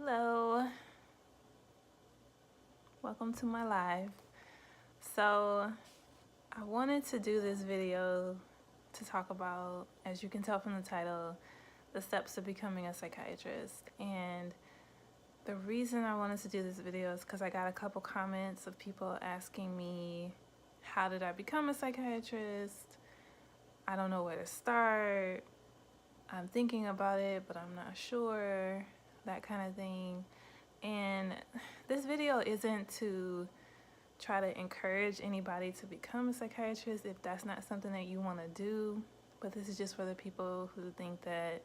Hello, welcome to my live. So I wanted to do this video to talk about, as you can tell from the title, the steps to becoming a psychiatrist. And the reason I wanted to do this video is because I got a couple comments of people asking me, how did I become a psychiatrist? I don't know where to start. I'm thinking about it, but I'm not sure, that kind of thing. And this video isn't to try to encourage anybody to become a psychiatrist if that's not something that you want to do, but this is just for the people who think that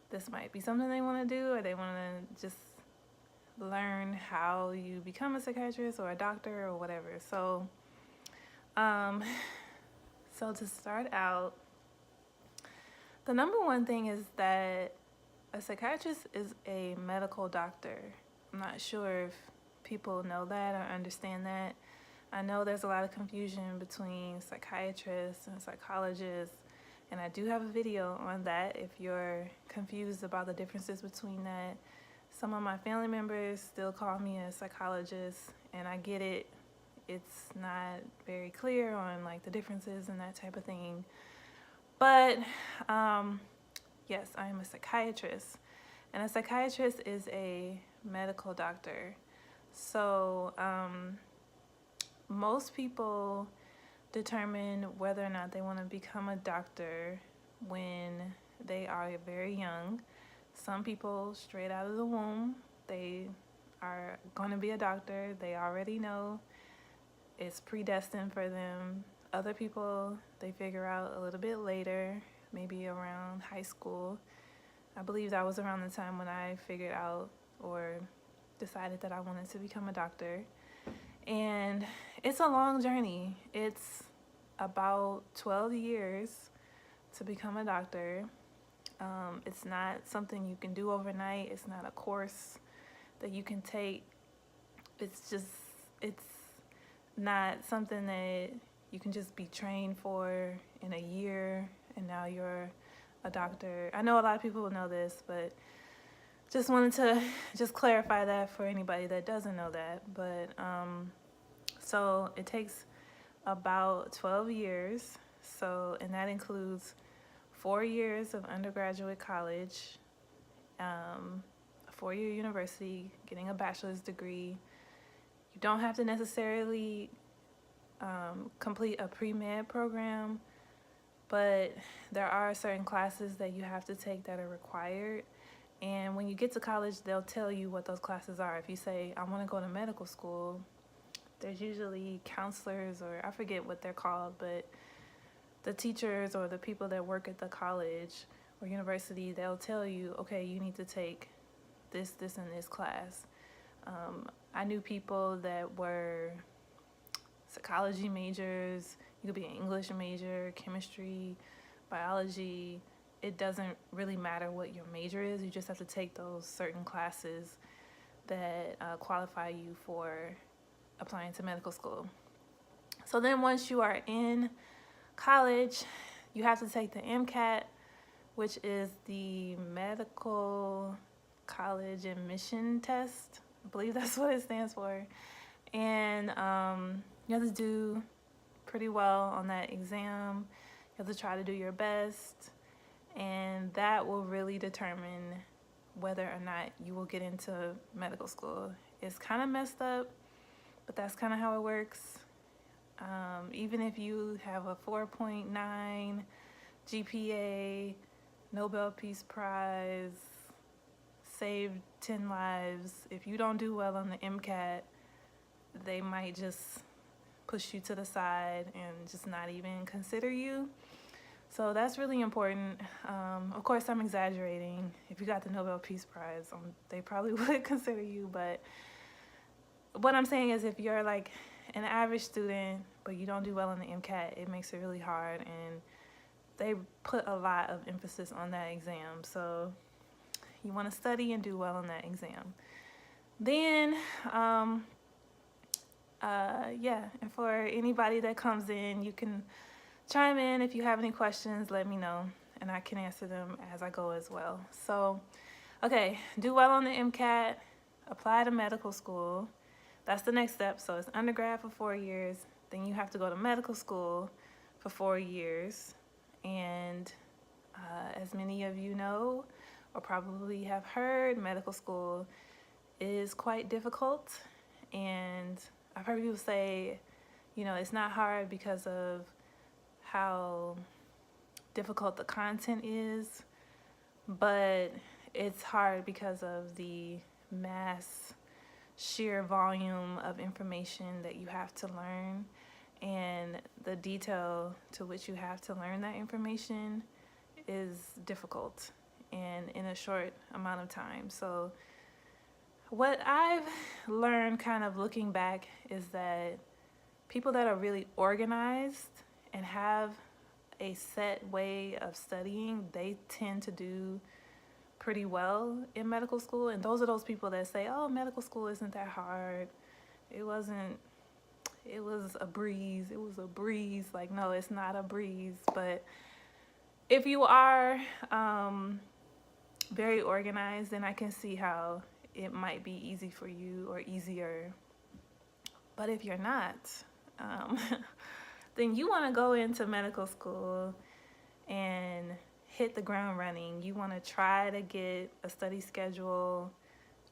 this might be something they want to do, or they want to just learn how you become a psychiatrist or a doctor or whatever. So to start out, the number one thing is that a psychiatrist is a medical doctor. I'm not sure if people know that or understand that. I know there's a lot of confusion between psychiatrists and psychologists, and I do have a video on that if you're confused about the differences between that. Some of my family members still call me a psychologist, and I get it. It's not very clear on like the differences and that type of thing. But yes, I am a psychiatrist, and a psychiatrist is a medical doctor. So most people determine whether or not they want to become a doctor when they are very young. Some people straight out of the womb, they are going to be a doctor. They already know it's predestined for them. Other people, they figure out a little bit later, maybe around high school. I believe that was around the time when I figured out or decided that I wanted to become a doctor. And it's a long journey. It's about 12 years to become a doctor. It's not something you can do overnight. It's not a course that you can take. It's not something that you can just be trained for in a year and now you're a doctor. I know a lot of people know this, but just wanted to just clarify that for anybody that doesn't know that. But so it takes about 12 years. So, and that includes 4 years of undergraduate college, a 4-year university, getting a bachelor's degree. You don't have to necessarily complete a pre-med program, but there are certain classes that you have to take that are required. And when you get to college, they'll tell you what those classes are. If you say, I want to go to medical school, there's usually counselors, or I forget what they're called, but the teachers or the people that work at the college or university, they'll tell you, okay, you need to take this, and this class. I knew people that were psychology majors. You could be an English major, chemistry, biology. It doesn't really matter what your major is. You just have to take those certain classes that qualify you for applying to medical school. So then once you are in college, you have to take the MCAT, which is the medical college admission test. I believe that's what it stands for. And you have to do pretty well on that exam. You have to try to do your best, and that will really determine whether or not you will get into medical school. It's kind of messed up, but that's kind of how it works. Even if you have a 4.9 GPA, Nobel Peace Prize, saved 10 lives, if you don't do well on the MCAT, they might just push you to the side and just not even consider you. So that's really important. Of course, I'm exaggerating. If you got the Nobel Peace Prize, they probably would consider you. But what I'm saying is, if you're like an average student, but you don't do well on the MCAT, it makes it really hard. And they put a lot of emphasis on that exam. So you want to study and do well on that exam. Then, yeah, and for anybody that comes in, you can chime in. If you have any questions, let me know, and I can answer them as I go as well. So Okay, do well on the MCAT, apply to medical school. That's the next step. So it's undergrad for 4 years. Then you have to go to medical school for 4 years. And as many of you know, or probably have heard, medical school is quite difficult. And I've heard people say, you know, it's not hard because of how difficult the content is, but it's hard because of the mass sheer volume of information that you have to learn and the detail to which you have to learn that information is difficult and in a short amount of time. So what I've learned kind of looking back is that people that are really organized and have a set way of studying, they tend to do pretty well in medical school. And those are those people that say, oh, medical school isn't that hard. It was a breeze. It was a breeze. Like, no, it's not a breeze. But if you are very organized, then I can see how it might be easy for you or easier. But if you're not, then you want to go into medical school and hit the ground running. You want to try to get a study schedule.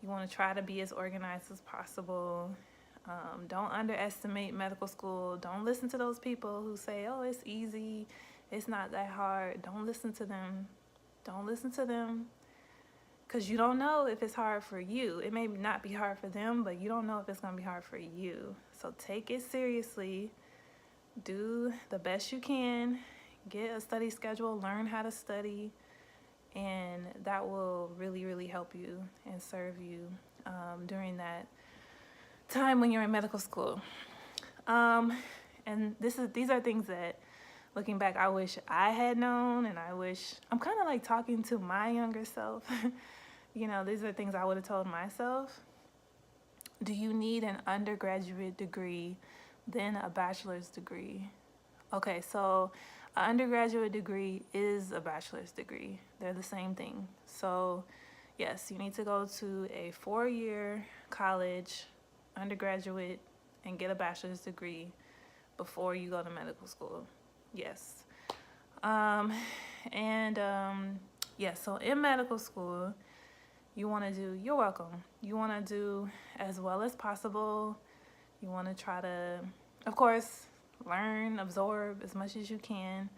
You want to try to be as organized as possible. Don't underestimate medical school. Don't listen to those people who say, oh, it's easy. It's not that hard. Don't listen to them. Don't listen to them. Because you don't know if it's hard for you. It may not be hard for them, but you don't know if it's going to be hard for you. So take it seriously. Do the best you can. Get a study schedule. Learn how to study. And that will really, really help you and serve you during that time when you're in medical school. And these are things that, looking back, I wish I had known, and I wish I'm kind of like talking to my younger self. You know, these are things I would have told myself. Do you need an undergraduate degree, then a bachelor's degree? Okay, so an undergraduate degree is a bachelor's degree. They're the same thing. So yes, you need to go to a 4-year college, undergraduate, and get a bachelor's degree before you go to medical school. Yes. Yeah, so in medical school, you want to do, you're welcome. You want to do as well as possible. You want to try to, of course, learn, absorb as much as you can,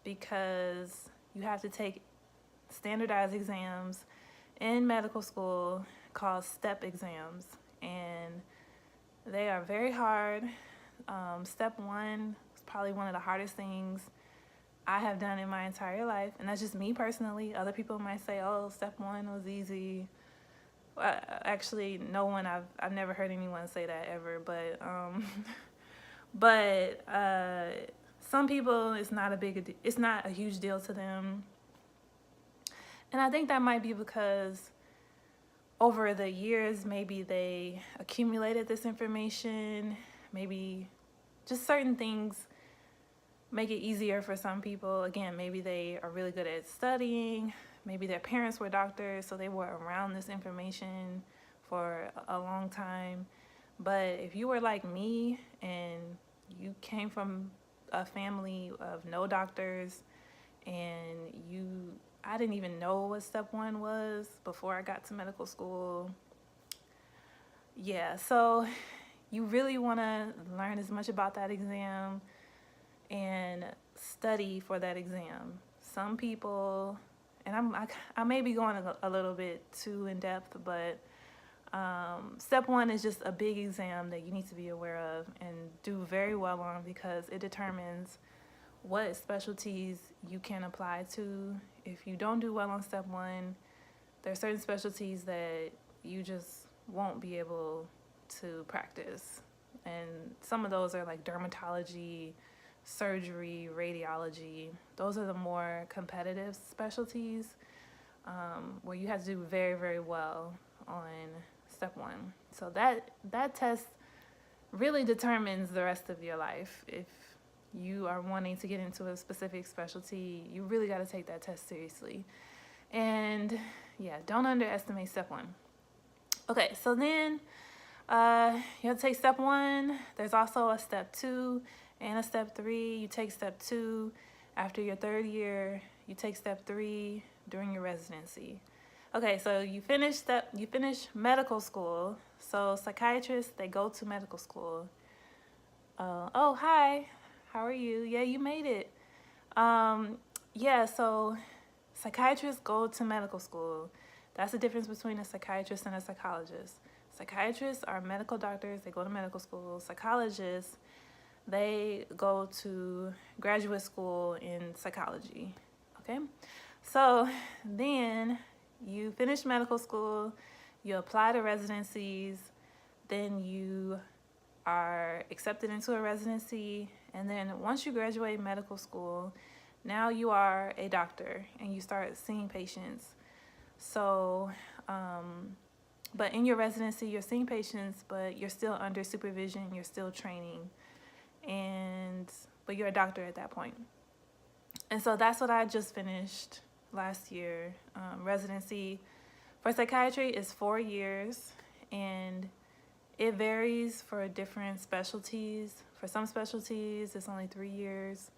because you have to take standardized exams in medical school called STEP exams, and they are very hard. Step 1 is probably one of the hardest things I have done in my entire life, and that's just me personally. Other people might say, oh, step 1 was easy. Well, actually, no one, I've never heard anyone say that ever, but some people, it's not a huge deal to them. And I think that might be because over the years, maybe they accumulated this information, maybe just certain things make it easier for some people. Again, maybe they are really good at studying. Maybe their parents were doctors, so they were around this information for a long time. But if you were like me and you came from a family of no doctors and I didn't even know what step 1 was before I got to medical school. Yeah, so you really want to learn as much about that exam and study for that exam. Some people, and I may be going a little bit too in depth, but step 1 is just a big exam that you need to be aware of and do very well on, because it determines what specialties you can apply to. If you don't do well on step 1, there are certain specialties that you just won't be able to practice. And some of those are like dermatology, surgery, radiology. Those are the more competitive specialties where you have to do very, very well on step 1. So that test really determines the rest of your life. If you are wanting to get into a specific specialty, you really got to take that test seriously. And yeah, don't underestimate step one. Okay, so then you have to take step one. There's also a step two and a step three. You take step two after your third year. You take step three during your residency. Okay, so you finish medical school. So psychiatrists, they go to medical school. Oh, hi. How are you? Yeah, you made it. Yeah, so psychiatrists go to medical school. That's the difference between a psychiatrist and a psychologist. Psychiatrists are medical doctors. They go to medical school. Psychologists, they go to graduate school in psychology. Okay? So then you finish medical school, you apply to residencies, then you are accepted into a residency, and then once you graduate medical school, now you are a doctor and you start seeing patients. So, but in your residency, you're seeing patients, but you're still under supervision, you're still training, but you're a doctor at that point. And so that's what I just finished last year. Residency for psychiatry is 4 years, and it varies for different specialties. For some specialties, it's only 3 years.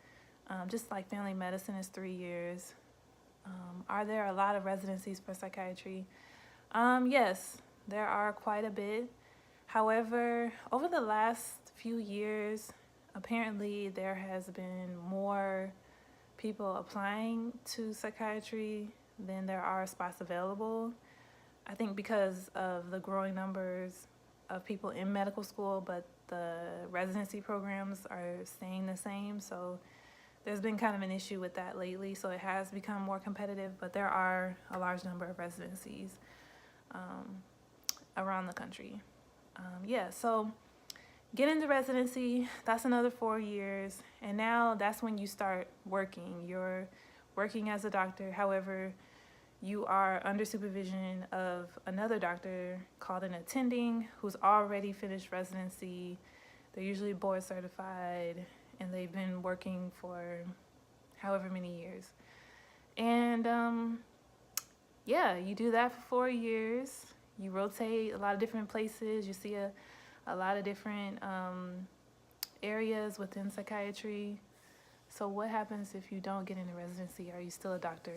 Just like family medicine is 3 years. Are there a lot of residencies for psychiatry? Yes, there are quite a bit. However, over the last few years, apparently there has been more people applying to psychiatry than there are spots available. I think because of the growing numbers of people in medical school, but the residency programs are staying the same. So there's been kind of an issue with that lately. So it has become more competitive, but there are a large number of residencies around the country. Yeah, so get into residency, that's another 4 years. And now that's when you start working. You're working as a doctor. However, you are under supervision of another doctor called an attending who's already finished residency. They're usually board certified and they've been working for however many years. And yeah, you do that for 4 years. You rotate a lot of different places. You see a lot of different areas within psychiatry. So what happens if you don't get into residency? Are you still a doctor?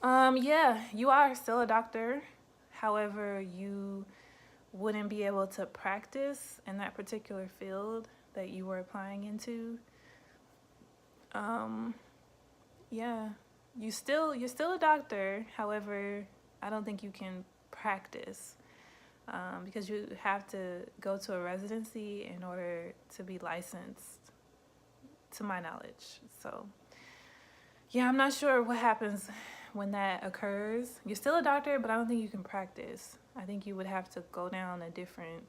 Yeah, you are still a doctor. However, you wouldn't be able to practice in that particular field that you were applying into. Yeah, you're still a doctor. However, I don't think you can practice because you have to go to a residency in order to be licensed, to my knowledge. So yeah, I'm not sure what happens when that occurs. You're still a doctor, but I don't think you can practice. I think you would have to go down a different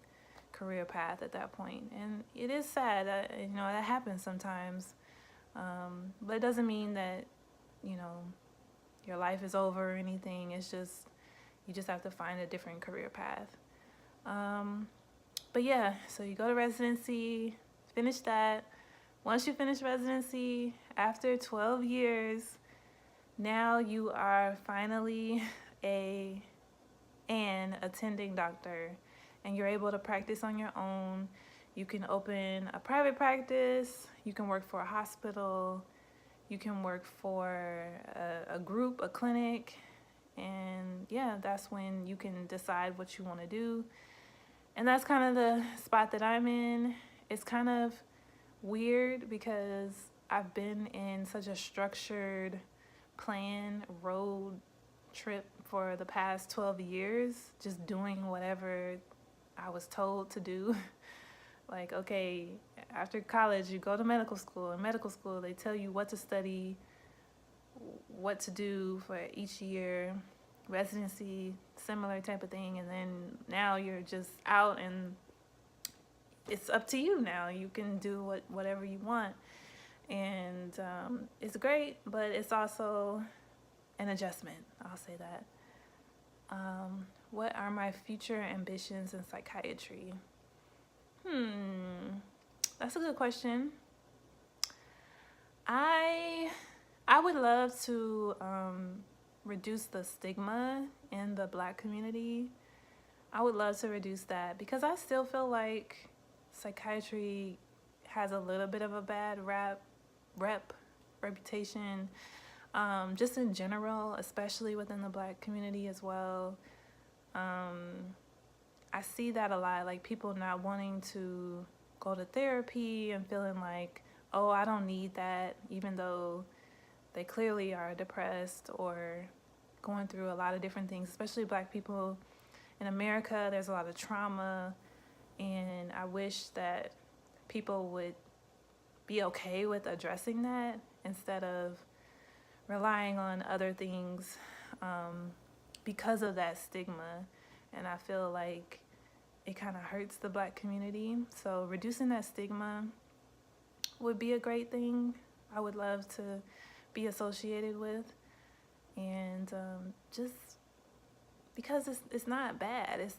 career path at that point. And it is sad that, that happens sometimes. But it doesn't mean that, your life is over or anything. It's just, you just have to find a different career path. But yeah, so you go to residency, finish that. Once you finish residency, after 12 years, now you are finally an attending doctor, and you're able to practice on your own. You can open a private practice, you can work for a hospital, you can work for a group, a clinic, and yeah, that's when you can decide what you want to do. And that's kind of the spot that I'm in. It's kind of weird because I've been in such a structured plan road trip for the past 12 years, just doing whatever I was told to do. Like, okay, after college, you go to medical school. In medical school, they tell you what to study, what to do for each year. Residency, similar type of thing. And then now you're just out and it's up to you now. You can do whatever you want. And it's great, but it's also an adjustment. I'll say that. What are my future ambitions in psychiatry? That's a good question. I I would love to reduce the stigma in the Black community. I would love to reduce that because I still feel like psychiatry has a little bit of a bad reputation, just in general, especially within the Black community as well. I see that a lot, like people not wanting to go to therapy and feeling like, oh, I don't need that, even though they clearly are depressed or going through a lot of different things, especially Black people in America. There's a lot of trauma, and I wish that people would be okay with addressing that instead of relying on other things because of that stigma. And I feel like it kind of hurts the Black community. So reducing that stigma would be a great thing. I would love to be associated with, and just because it's not bad. It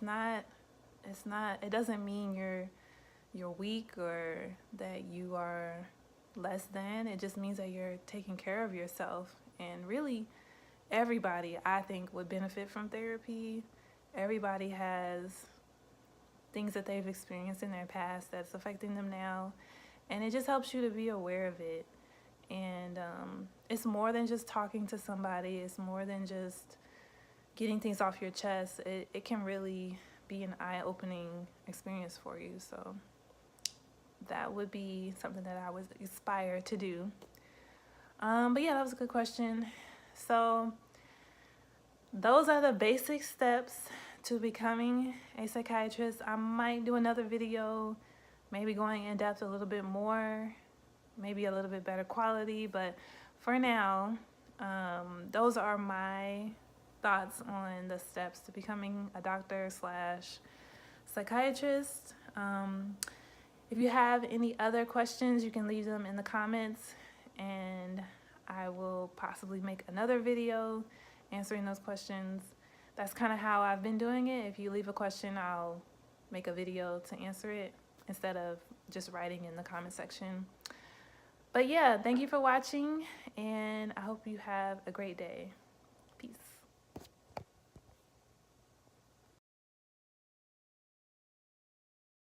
doesn't mean you're weak or that you are less than. It just means that you're taking care of yourself. And really, everybody, I think, would benefit from therapy. Everybody has things that they've experienced in their past that's affecting them now, and it just helps you to be aware of it. And it's more than just talking to somebody. It's more than just getting things off your chest. It can really be an eye-opening experience for you. So that would be something that I would aspire to do. But yeah, that was a good question. So those are the basic steps to becoming a psychiatrist. I might do another video, maybe going in depth a little bit more, maybe a little bit better quality, but for now, those are my thoughts on the steps to becoming a doctor / psychiatrist. If you have any other questions, you can leave them in the comments, and I will possibly make another video answering those questions. That's kind of how I've been doing it. If you leave a question, I'll make a video to answer it instead of just writing in the comment section. But yeah, thank you for watching, and I hope you have a great day. Peace.